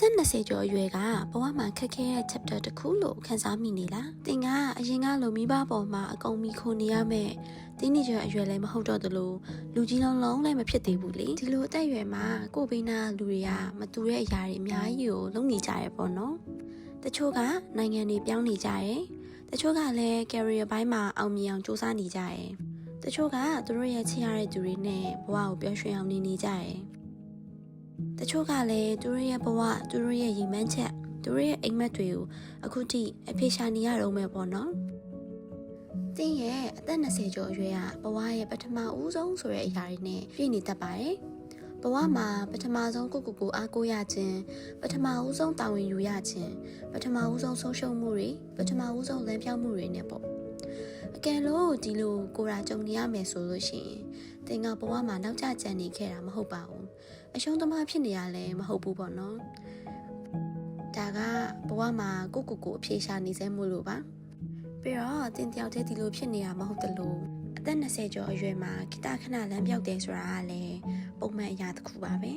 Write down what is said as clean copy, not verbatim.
သက်20ကျော်အရွယ်ကဘဝမှာခက်ခဲတဲ့ chapter တစ်ခုလို့ခန်းစားမိနေလားသင်ကအရင်ကလိုမိဘပေါ်မှာအကုန်မီခိုနေရမယ်တင်းနေကျော်အရွယ်လည်းမဟုတ်တော့သလိုလူကြီးလုံးလုံးလည်းမဖြစ်သေးဘူးလေဒီလိုအသက်အရွယ်မှာကိုဘေးနာလူတွေကမတူတဲ့အရာတွေအများကြီးကိုလုပ်နေကြရပေါ့နော်တချို့ကနိုင်ငံတွေပြောင်းနေကြတယ်တချို့ကလည်း career ဘိုင်းမှာအောင်မြင်အောင်စူးစမ်းနေကြတယ်တချို့ကသူတို့ရဲ့ချစ်ရတဲ့သူတွေနဲ့ဘဝကိုပျော်ရွှင်အောင်နေကြတယ်တချို့ကလည်းသူတို့ရဲ့ဘဝသူတို့ရဲ့ရည်မှန်းချက်သူတို့ရဲ့အိမ်မက်တွေကိုအခုထိအဖေရှာနေရတော့မယ်ပေါ့နော်။တင်းရဲ့အသက်20ကျော်အရွယ်ကဘဝရဲ့ပထမဦးဆုံးဆိုတဲ့အရာတွေနဲ့ပြည့်နေတတ်ပါတယ်။ဘဝမှာပထမဆုံးကိုအားကိုးရခြင်းပထမဦးဆုံးတာဝန်ယူရခြင်းပထမဦးဆုံးဆုံးရှုံးမှုတွေပထမဦးဆုံးလမ်းပြောင်းမှုတွေနဲ့ပေါ့။အကယ်လို့ဒီလိုကိုယ်ရာကြုံနေရမယ်ဆိုလို့ရှိရင်တင်းကဘဝမှာနောက်ကျကျန်နေခဲ့တာမဟုတ်ပါဘူး။အရှုံးသမားဖြစ်နေရလဲမဟုတ်ဘူးပေါ့နော်။ဒါကဘဝမှာကိုအဖြေရှာနေစေမို့လို့ပါပြီးတော့တင်တယောက်တည်းဒီလိုဖြစ်နေတာမဟုတ်တလို့အသက်20ကျော်အရွယ်မှာဂီတခဏလမ်းပြောက်တယ်ဆိုတာကလည်းပုံမှန်အရာတစ်ခုပါပဲ